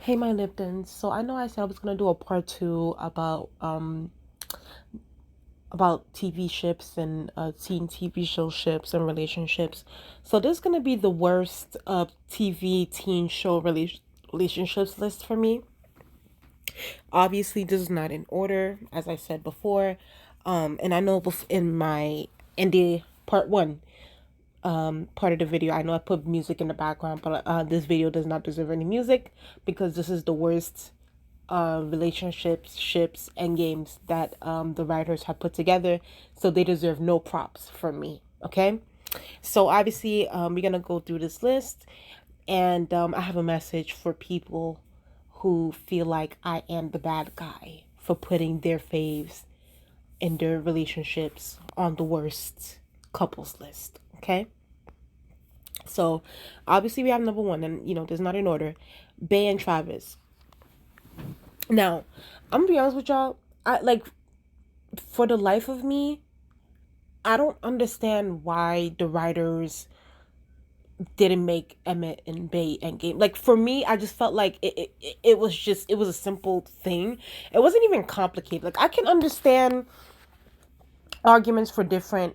Hey, my Liptons. So I know I said I was gonna do a part two about TV ships and teen TV show ships and relationships. So this is gonna be the worst TV teen show relationships list for me. Obviously, this is not in order, as I said before. And I know in the part one part of the video, I know I put music in the background, but this video does not deserve any music because this is the worst relationships, ships, and games that the writers have put together. So they deserve no props from me. Okay. So obviously, we're gonna go through this list, and I have a message for people who feel like I am the bad guy for putting their faves in their relationships on the worst couples list. Okay. So obviously we have number one, and there's not in order. Bay and Travis. Now, I'm gonna be honest with y'all. I like for the life of me, I don't understand why the writers didn't make Emmett and Bay endgame. Like for me, I just felt like it was a simple thing. It wasn't even complicated. Like I can understand arguments for different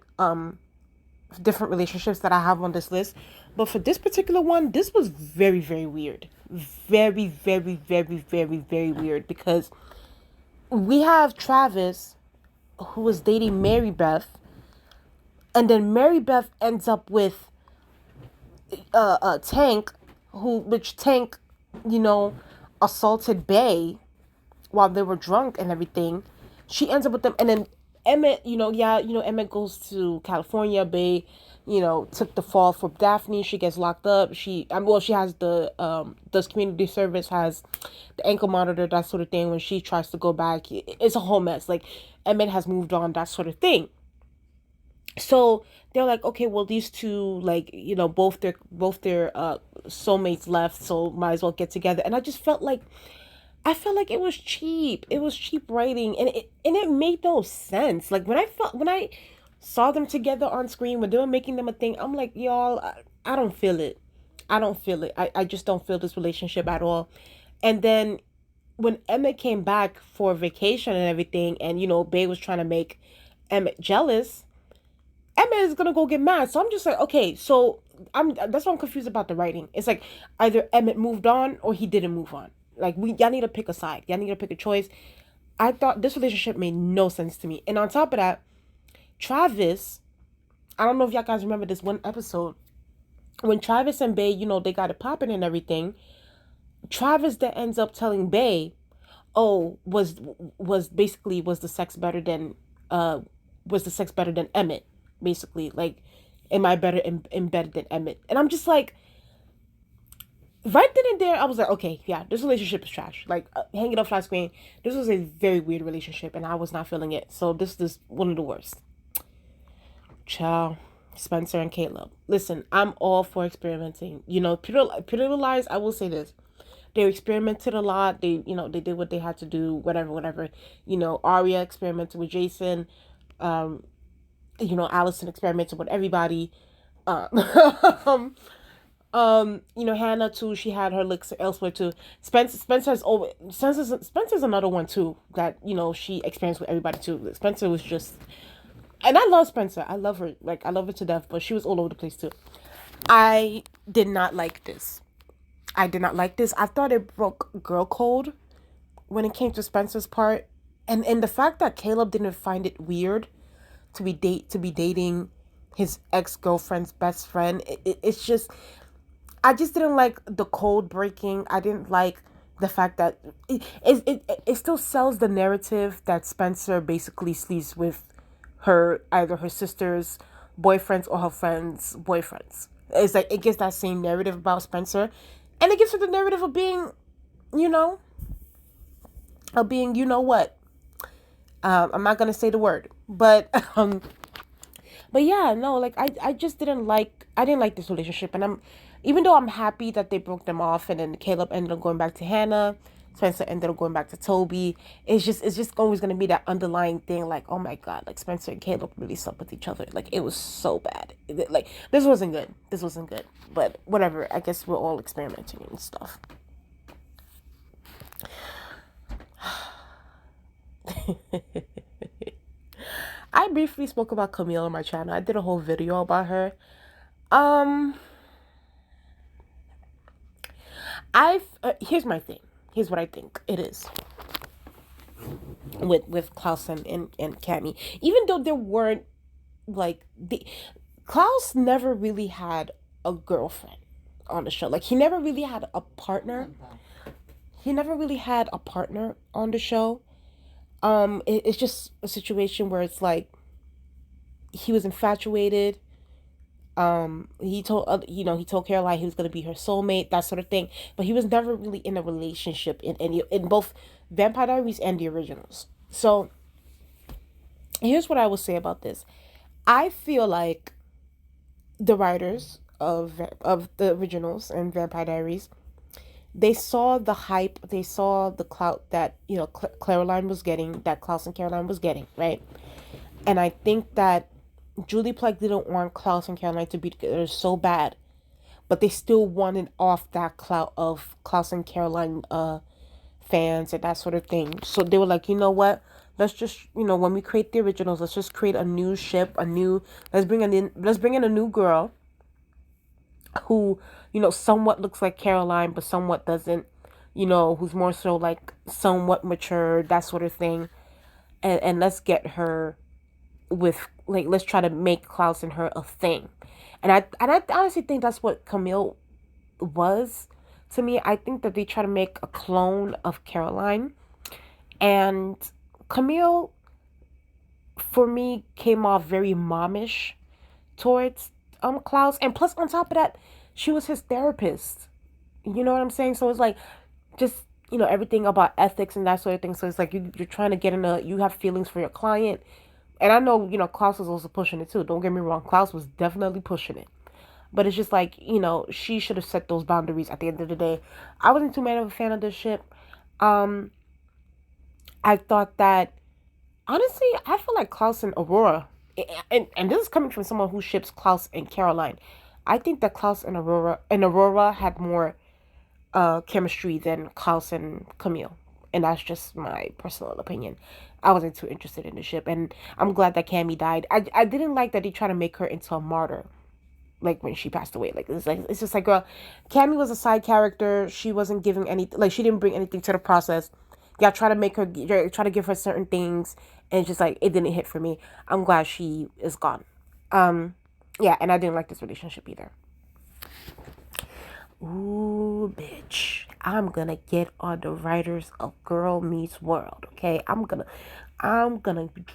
relationships that I have on this list. But for this particular one, this was very, very weird. Very, very, very, very, very weird because we have Travis who was dating Mary Beth, and then Mary Beth ends up with Tank, which Tank, you know, assaulted Bay while they were drunk and everything. She ends up with them, and then Emmett, Emmett goes to California. Bay, took the fall for Daphne. She gets locked up. She has does community service, has the ankle monitor, that sort of thing. When she tries to go back, it's a whole mess. Like Emmett has moved on, that sort of thing. So they're like, okay, well, these two, like, both their soulmates left, so might as well get together. And I felt like it was cheap. It was cheap writing, and it made no sense. Like when I saw them together on screen when they were making them a thing, I'm like, y'all, I don't feel it. I don't feel it. I just don't feel this relationship at all. And then when Emmett came back for vacation and everything, and Bay was trying to make Emmett jealous, Emmett is gonna go get mad. So I'm just like, okay, so that's why I'm confused about the writing. It's like either Emmett moved on or he didn't move on. Like y'all need to pick a side. Y'all need to pick a choice. I thought this relationship made no sense to me. And on top of that, Travis, I don't know if y'all guys remember this one episode when Travis and Bay, they got it popping and everything. Travis that ends up telling Bay, oh, was the sex better than Emmett, basically, like, am I better embedded than Emmett? And I'm just like, right then and there, I was like, okay, yeah, this relationship is trash. Like, hang it up flat screen. This was a very weird relationship, and I was not feeling it. So this is one of the worst. Ciao, Spencer and Caleb. Listen, I'm all for experimenting. Pretty Little Liars, I will say this. They experimented a lot. They did what they had to do, whatever. Arya experimented with Jason. Allison experimented with everybody. Uh, Hannah too. She had her licks elsewhere too. Spencer's another one too that she experienced with everybody too. Spencer was just, and I love Spencer. I love her. Like I love her to death. But she was all over the place too. I did not like this. I thought it broke girl code when it came to Spencer's part, and the fact that Caleb didn't find it weird to be dating his ex-girlfriend's best friend. It's just, I just didn't like the code breaking. I didn't like the fact that it still sells the narrative that Spencer basically sleeps with either her sister's boyfriends or her friends' boyfriends. It's like it gives that same narrative about Spencer, and it gives her the narrative of being, you know, you know what. I'm not gonna say the word, but yeah, no, like I just didn't like this relationship, and even though I'm happy that they broke them off, and then Caleb ended up going back to Hannah, Spencer ended up going back to Toby. It's just always gonna be that underlying thing, like, oh my god, like Spencer and Caleb really slept with each other, like it was so bad, like this wasn't good, but whatever. I guess we're all experimenting and stuff. I briefly spoke about Camille on my channel. I did a whole video about her. Um, I've here's my thing. Here's what I think it is with Klaus and Cammy. Even though there weren't like the Klaus never really had a girlfriend on the show. Like he never really had a partner. He never really had a partner on the show. It's just a situation where it's like he was infatuated. He told he told Caroline he was gonna be her soulmate, that sort of thing. But he was never really in a relationship in both Vampire Diaries and the originals. So here's what I will say about this. I feel like the writers of the originals and Vampire Diaries, they saw the hype, they saw the clout that Caroline was getting, that Klaus and Caroline was getting, right? And I think that Julie Plec didn't want Klaus and Caroline to be together so bad, but they still wanted off that clout of Klaus and Caroline fans and that sort of thing. So they were like, you know what? Let's just, when we create the originals, let's just create a new ship, let's bring in a new girl who, somewhat looks like Caroline, but somewhat doesn't, who's more so like somewhat mature, that sort of thing. And let's get her with, like, let's try to make Klaus and her a thing. And I honestly think that's what Camille was to me. I think that they try to make a clone of Caroline. And Camille, for me, came off very momish towards Klaus. And plus, on top of that, she was his therapist. You know what I'm saying? So it's like, just, everything about ethics and that sort of thing. So it's like you're trying to get you have feelings for your client. And I know, Klaus was also pushing it too. Don't get me wrong. Klaus was definitely pushing it. But it's just like, she should have set those boundaries at the end of the day. I wasn't too much of a fan of this ship. I thought that, honestly, I feel like Klaus and Aurora, and this is coming from someone who ships Klaus and Caroline. I think that Klaus and Aurora had more chemistry than Klaus and Camille. And that's just my personal opinion. I wasn't too interested in the ship, and I'm glad that Cammy died. I didn't like that they tried to make her into a martyr, like when she passed away. Like it's just like, girl, Cammy was a side character. She wasn't giving she didn't bring anything to the process. Y'all try to make her, try to give her certain things, and it's just like it didn't hit for me. I'm glad she is gone. Yeah, and I didn't like this relationship either. Ooh, bitch. I'm gonna get on the writers of Girl Meets World, okay? I'm gonna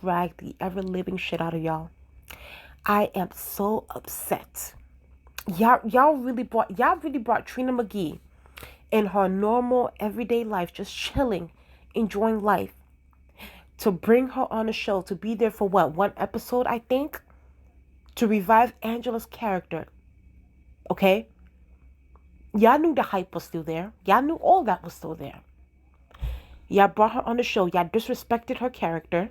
drag the ever-living shit out of y'all. I am so upset. Y'all really brought Trina McGee in her normal everyday life, just chilling, enjoying life, to bring her on the show, to be there for what, one episode, I think, to revive Angela's character. Okay? Y'all knew the hype was still there. Y'all knew all that was still there. Y'all brought her on the show. Y'all disrespected her character.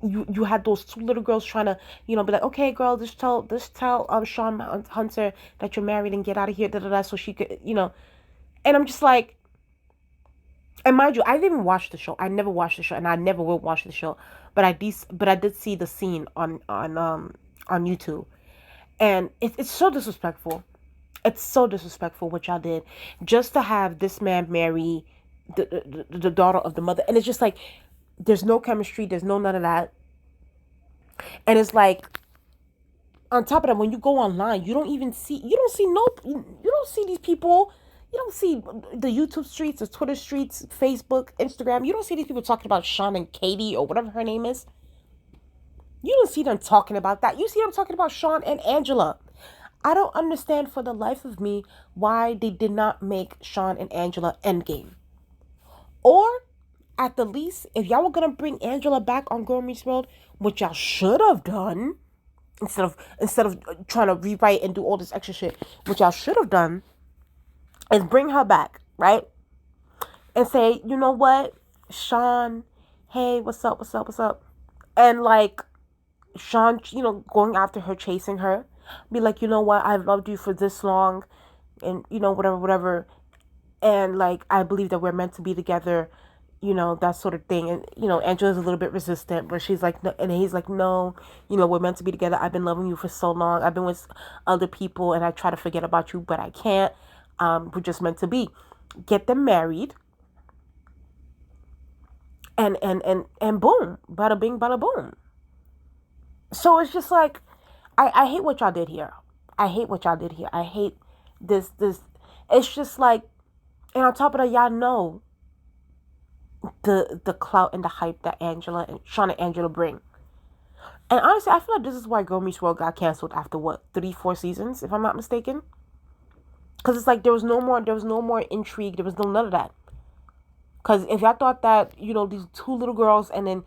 You had those two little girls trying to, be like, okay, girl, just tell Sean Hunter that you're married and get out of here, so she could, And I'm just like, and mind you, I didn't even watch the show. I never watched the show, and I never will watch the show. But I did see the scene on YouTube, and it's so disrespectful. It's so disrespectful what y'all did, just to have this man marry the daughter of the mother. And it's just like, there's no chemistry, there's no none of that. And it's like, on top of that, when you go online, you don't see these people. You don't see the YouTube streets, the Twitter streets, Facebook, Instagram. You don't see these people talking about Sean and Katie or whatever her name is. You don't see them talking about that. You see them talking about Sean and Angela. I don't understand for the life of me why they did not make Sean and Angela endgame. Or, at the least, if y'all were going to bring Angela back on Girl Meets World, which y'all should have done, instead of trying to rewrite and do all this extra shit, which y'all should have done, is bring her back, right? And say, you know what, Sean, hey, what's up? And like, Sean, going after her, chasing her, be like, you know what, I've loved you for this long, and whatever, and like, I believe that we're meant to be together, that sort of thing. And, Angela's a little bit resistant, but she's like, no, and he's like, no, we're meant to be together. I've been loving you for so long. I've been with other people and I try to forget about you, but I can't. We're just meant to be. Get them married. And boom, bada bing, bada boom. So it's just like, I hate what y'all did here. I hate what y'all did here. I hate this. It's just like, and on top of that, y'all know the clout and the hype that Sean and Angela bring. And honestly, I feel like this is why Girl Meets World got canceled after what, 3-4 seasons, if I'm not mistaken. Because it's like there was no more intrigue. There was none of that. Because if y'all thought that, these two little girls and then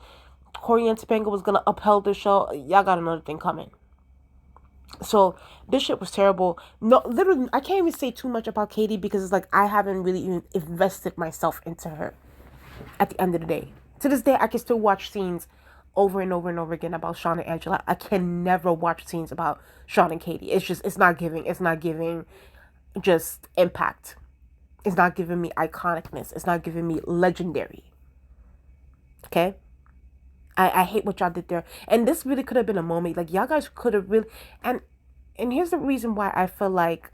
Corey and Topanga was going to uphold the show, y'all got another thing coming. So this shit was terrible. No, literally, I can't even say too much about Katie because it's like I haven't really even invested myself into her at the end of the day. To this day, I can still watch scenes over and over and over again about Sean and Angela. I can never watch scenes about Sean and Katie. It's not giving just impact. It's not giving me iconicness. It's not giving me legendary. Okay? I hate what y'all did there. And this really could have been a moment. Like, y'all guys could have really... And here's the reason why I feel like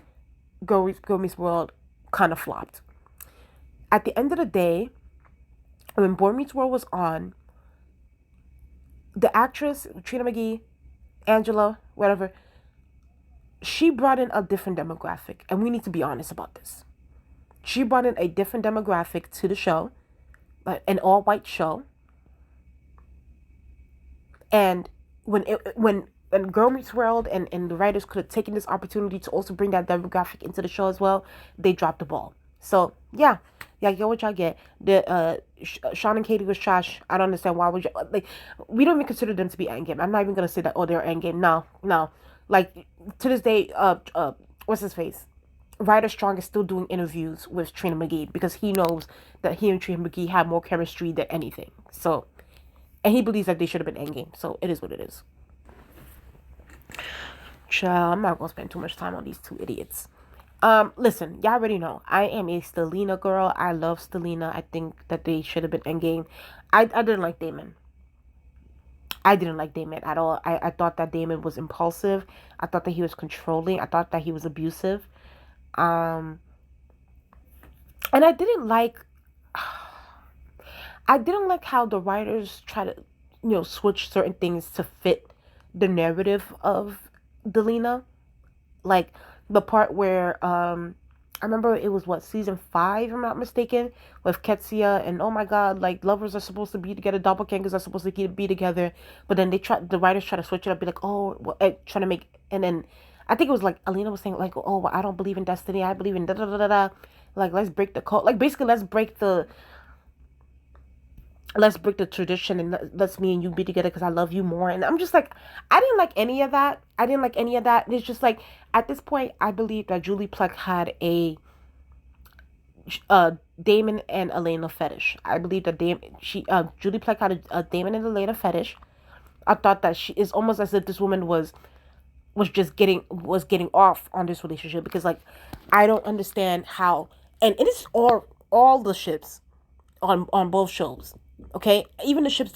Girl Meets World kind of flopped. At the end of the day, when Boy Meets World was on, the actress, Trina McGee, Angela, whatever, she brought in a different demographic. And we need to be honest about this. She brought in a different demographic to the show, an all-white show. And when Girl Meets World and the writers could have taken this opportunity to also bring that demographic into the show as well, they dropped the ball. So yeah, get what y'all get. The Sean and Katie was trash. I don't understand why would you like. We don't even consider them to be endgame. I'm not even gonna say that. Oh, they're endgame. No. Like to this day, what's his face? Ryder Strong is still doing interviews with Trina McGee because he knows that he and Trina McGee have more chemistry than anything. So. And he believes that they should have been endgame. So it is what it is. Child, I'm not going to spend too much time on these two idiots. Listen, y'all already know. I am a Stelina girl. I love Stelina. I think that they should have been endgame. I didn't like Damon. I didn't like Damon at all. I thought that Damon was impulsive. I thought that he was controlling. I thought that he was abusive. And I didn't like how the writers try to, switch certain things to fit the narrative of Delena. Like the part where, I remember it was season 5, if I'm not mistaken, with Ketsia and oh my god, like lovers are supposed to be together, doppelgangers are supposed to be together, but then the writers try to switch it up, be like, oh, well, trying to make, and then I think it was like Alina was saying like, oh, well, I don't believe in destiny, I believe in da da da da da, like let's break the code, like basically let's break the tradition and let's me and you be together because I love you more. And I'm just like, I didn't like any of that. And it's just like, at this point, I believe that Julie Plec had a Damon and Elena fetish. I believe that Julie Plec had a Damon and Elena fetish. I thought that it's almost as if this woman was getting off on this relationship because like, I don't understand how, and it is all the ships on both shows. Okay, even the ships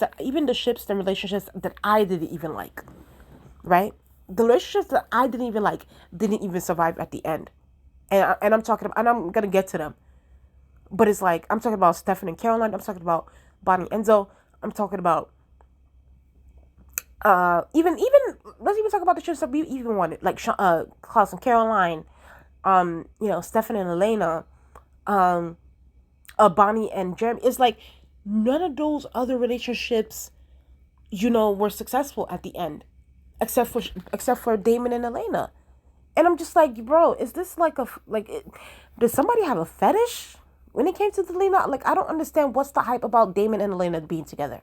and relationships that I didn't even like, right? The relationships that I didn't even like didn't even survive at the end, and I'm talking about, and I'm gonna get to them, but it's like I'm talking about Stefan and Caroline. I'm talking about Bonnie and Enzo. I'm talking about even let's even talk about the ships that we even wanted, like Klaus and Caroline, Stefan and Elena, Bonnie and Jeremy. It's like none of those other relationships, were successful at the end, except for Damon and Elena. And I'm just like, bro, is this does somebody have a fetish when it came to Delena? Like, I don't understand what's the hype about Damon and Elena being together,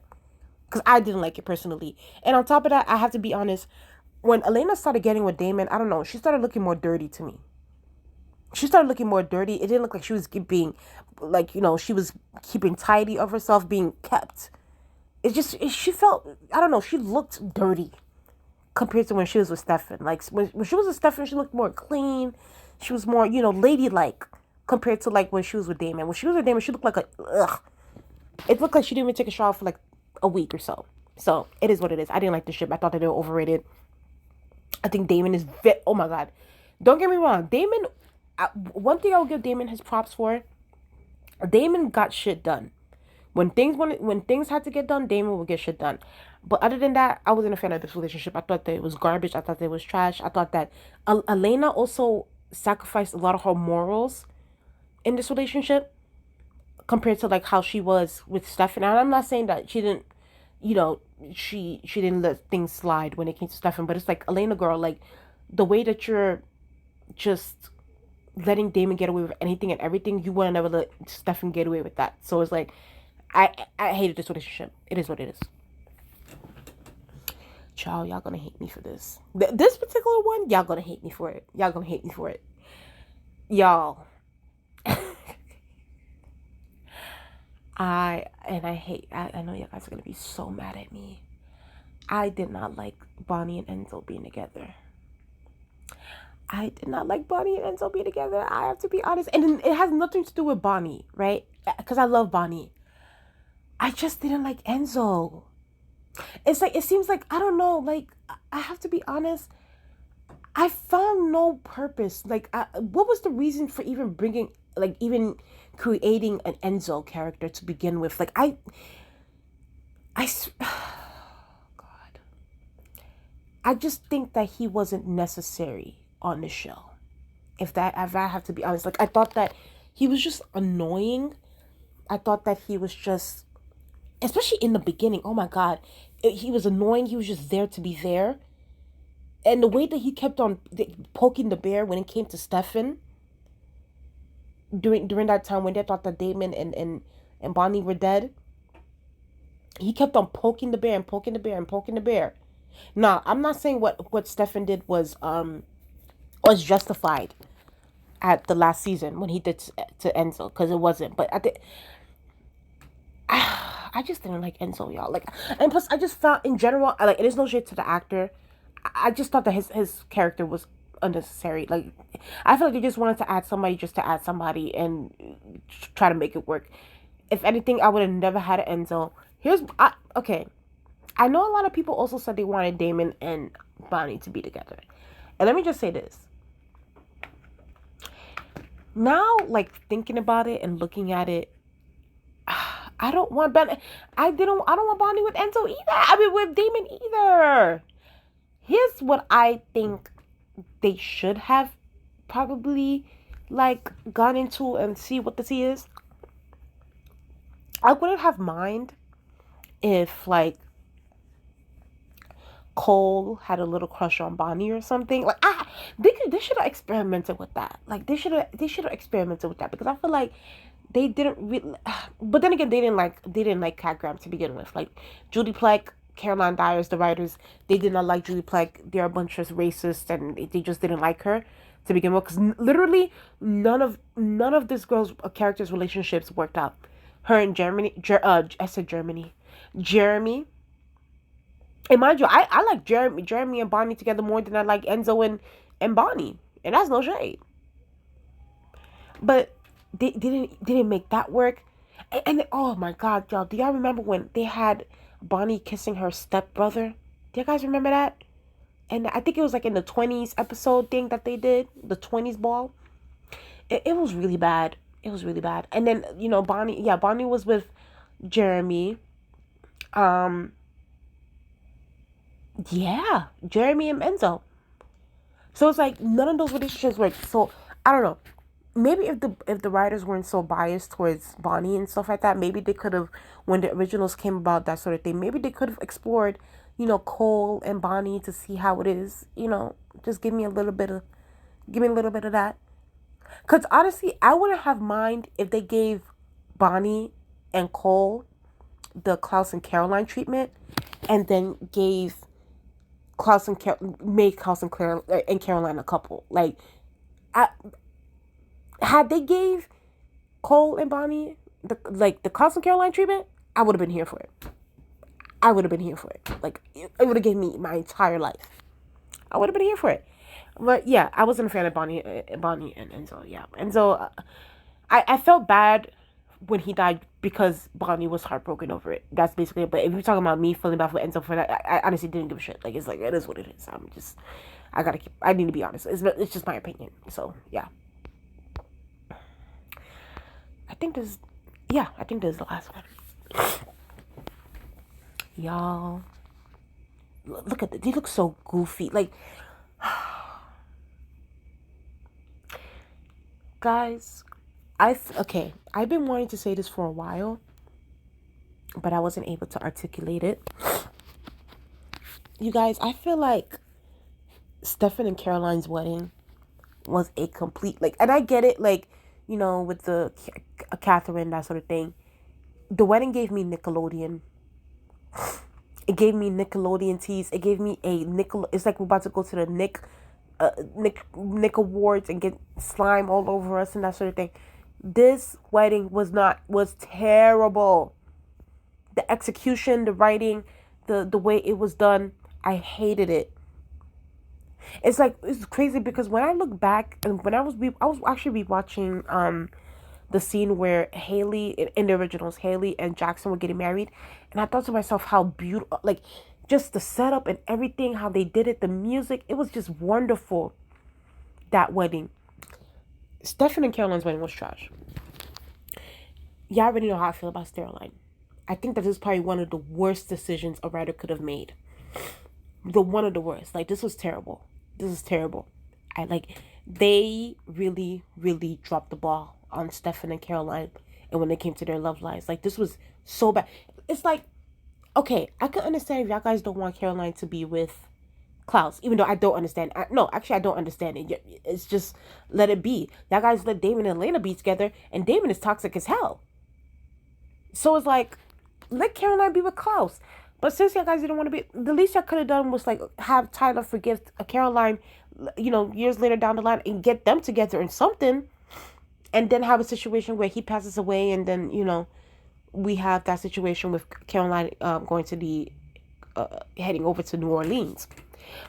because I didn't like it personally. And on top of that, I have to be honest, when Elena started getting with Damon, I don't know, she started looking more dirty to me. She started looking more dirty. It didn't look like she was being, she was keeping tidy of herself, being kept. She felt, I don't know, she looked dirty compared to when she was with Stefan. Like, when she was with Stefan, she looked more clean. She was more, ladylike compared to, like, when she was with Damon. When she was with Damon, she looked like It looked like she didn't even take a shower for like a week or so. So it is what it is. I didn't like the ship. I thought that they were overrated. I think Damon is oh my god. Don't get me wrong. Damon, one thing I'll give Damon his props for. Damon got shit done. When things had to get done, Damon would get shit done. But other than that, I wasn't a fan of this relationship. I thought that it was garbage. I thought that it was trash. I thought that Elena also sacrificed a lot of her morals in this relationship compared to like how she was with Stefan. And I'm not saying that she didn't, you know, she didn't let things slide when it came to Stefan, but it's like, Elena girl, like the way that you're just letting Damon get away with anything and everything, you want to never let Stefan get away with that. So it's like, I hated this relationship. It is what it is. Child, y'all gonna hate me for this. This particular one, y'all gonna hate me for it. Y'all gonna hate me for it. Y'all. I know you guys are gonna be so mad at me. I did not like Bonnie and Enzo being together. I did not like Bonnie and Enzo being together. I have to be honest. And it has nothing to do with Bonnie, right? Because I love Bonnie. I just didn't like Enzo. It's like, it seems like, I don't know, like, I have to be honest. I found no purpose. Like, what was the reason for even even creating an Enzo character to begin with? Like, God. I just think that he wasn't necessary on the show. If I have to be honest, like, I thought that he was just annoying. I thought that he was just, especially in the beginning, oh my god, he was annoying. He was just there to be there. And the way that he kept on poking the bear when it came to Stefan, during that time when they thought that Damon and Bonnie were dead, he kept on poking the bear and poking the bear and poking the bear. Now, I'm not saying what Stefan did was justified at the last season when he did to Enzo, because it wasn't. But I just didn't like Enzo, y'all. Like, and plus, I just felt in general, like, it is no shade to the actor. I just thought that his character was unnecessary. Like, I feel like they just wanted to add somebody just to add somebody and try to make it work. If anything, I would have never had an Enzo. Okay. I know a lot of people also said they wanted Damon and Bonnie to be together. And let me just say this. Now, like, thinking about it and looking at it, I don't want I don't want Bonnie with Enzo either. I mean, with Damon either. Here's what I think they should have probably, like, gone into and see what the tea is. I wouldn't have mind if, like, Cole had a little crush on Bonnie or something. Like, they should have experimented with that. Like, they should have experimented with that, because I feel like they didn't really. But then again, they didn't like Cat Graham to begin with. Like, Judy Plec, Caroline Dyers, the writers, they did not like Judy Plec. They're a bunch of racists, and they just didn't like her to begin with, because literally none of this girl's characters' relationships worked out. Her and Jeremy. And mind you, I like Jeremy and Bonnie together more than I like Enzo and Bonnie, and that's no shade. But they didn't make that work. And oh my god, y'all, do y'all remember when they had Bonnie kissing her stepbrother? Do you guys remember that? And I think it was like in the 20s episode thing that they did, the 20s ball. It was really bad. It was really bad. And then, Bonnie was with Jeremy. Yeah, Jeremy and Enzo. So it's like none of those relationships work. So I don't know. Maybe if the writers weren't so biased towards Bonnie and stuff like that, maybe they could have, when the originals came about, that sort of thing, maybe they could have explored, Cole and Bonnie to see how it is. Just give me a little bit of that. Cause honestly, I wouldn't have mind if they gave Bonnie and Cole the Klaus and Caroline treatment, and then gave made Klaus and Caroline a couple. Like, had they gave Cole and Bonnie the Klaus and Caroline treatment, I would have been here for it. Like, it would have given me my entire life. I would have been here for it. But yeah, I wasn't a fan of Bonnie and Enzo. Yeah, Enzo. I felt bad when he died because Bonnie was heartbroken over it. That's basically it. But if you're talking about me feeling bad for Enzo for that, I honestly didn't give a shit. Like, it's like, it is what it is. I need to be honest. It's just my opinion. So, yeah. I think this is the last one. Y'all, look at this. They look so goofy. Like, guys, I've been wanting to say this for a while, but I wasn't able to articulate it. You guys, I feel like Stefan and Caroline's wedding was a complete, like, and I get it, like, you know, with the Catherine, that sort of thing. The wedding gave me Nickelodeon. It gave me Nickelodeon tease. It gave me it's like we're about to go to the Nick Awards and get slime all over us and that sort of thing. This wedding was terrible. The execution, the writing, the way it was done, I hated it. It's crazy because when I look back and when I was actually rewatching the scene where Haley in the originals, Haley and Jackson were getting married, and I thought to myself how beautiful, like, just the setup and everything, how they did it, the music, it was just wonderful. That wedding. Stefan and Caroline's wedding was trash. Y'all already know how I feel about steroline. I think that this is probably one of the worst decisions a writer could have made. One of the worst. Like, this was terrible. This is terrible. They really, really dropped the ball on Stefan and Caroline, and when it came to their love lives. Like, this was so bad. It's like, okay, I can understand if y'all guys don't want Caroline to be with Klaus, even though I don't understand. I don't understand it. It's just, let it be. Y'all guys let Damon and Elena be together, and Damon is toxic as hell. So it's like, let Caroline be with Klaus. But since y'all guys didn't want to be, the least y'all could have done was, like, have Tyler forgive Caroline, you know, years later down the line, and get them together in something, and then have a situation where he passes away, and then, you know, we have that situation with Caroline going to the heading over to New Orleans.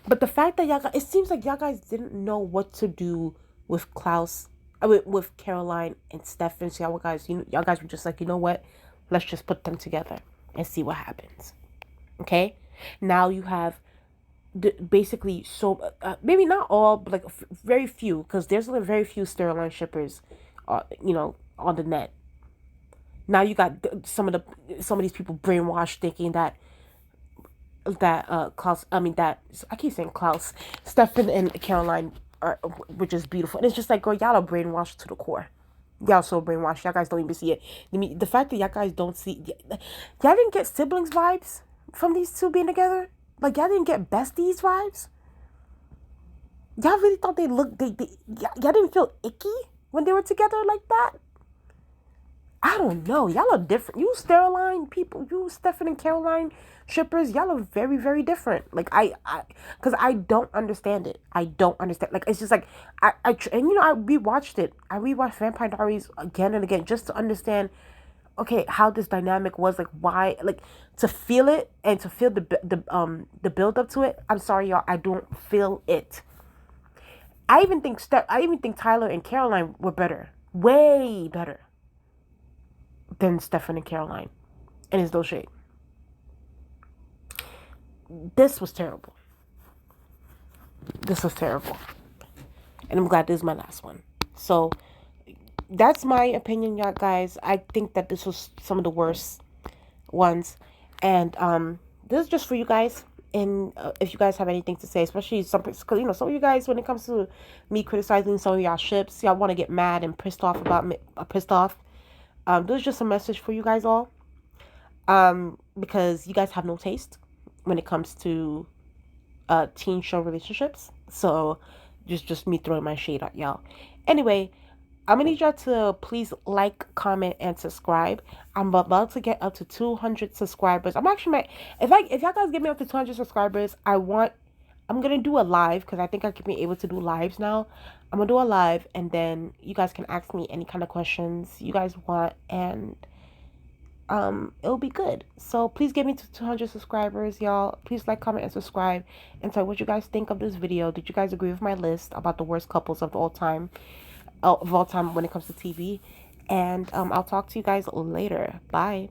But the fact that y'all guys, it seems like y'all guys didn't know what to do with Klaus, with Caroline and Stefan. So y'all guys were just like, you know what, let's just put them together and see what happens. Okay, now you have basically, so maybe not all, but like very few, because there's like very few steroline shippers, you know, on the net. Now you got some of these people brainwashed thinking that Klaus, I keep saying Klaus, Stefan and Caroline were just beautiful, and it's just like, girl, y'all are brainwashed to the core. Y'all so brainwashed. Y'all guys don't even see it. I mean, the fact that y'all guys don't see, y'all didn't get siblings vibes from these two being together. Like, y'all didn't get besties vibes. Y'all really thought y'all didn't feel icky when they were together like that. I don't know. Y'all are different. You steroline people, you Stefan and Caroline shippers, y'all are very, very different. Like, because I don't understand it. I don't understand. Like, it's just like, and you know, I rewatched it. I rewatched Vampire Diaries again and again just to understand, okay, how this dynamic was, like, why, like, to feel it and to feel the build up to it. I'm sorry, y'all, I don't feel it. I even think Tyler and Caroline were better, way better than Stefan and Caroline, and it's no shade. This was terrible. This was terrible, and I'm glad this is my last one. So that's my opinion, y'all guys. I think that this was some of the worst ones, and this is just for you guys. And if you guys have anything to say, especially because, you know, some of you guys, when it comes to me criticizing some of y'all ships, y'all want to get mad and pissed off about me, this is just a message for you guys all, because you guys have no taste when it comes to teen show relationships. So just me throwing my shade at y'all. Anyway, I'm gonna need y'all to please like, comment, and subscribe. I'm about to get up to 200 subscribers. I'm actually if y'all guys get me up to 200 subscribers, I'm gonna do a live, because I think I can be able to do lives now. I'm gonna do a live, and then you guys can ask me any kind of questions you guys want, and it'll be good. So please get me to 200 subscribers, y'all. Please like, comment, and subscribe, and tell what you guys think of this video. Did you guys agree with my list about the worst couples of all time when it comes to TV? And I'll talk to you guys later. Bye.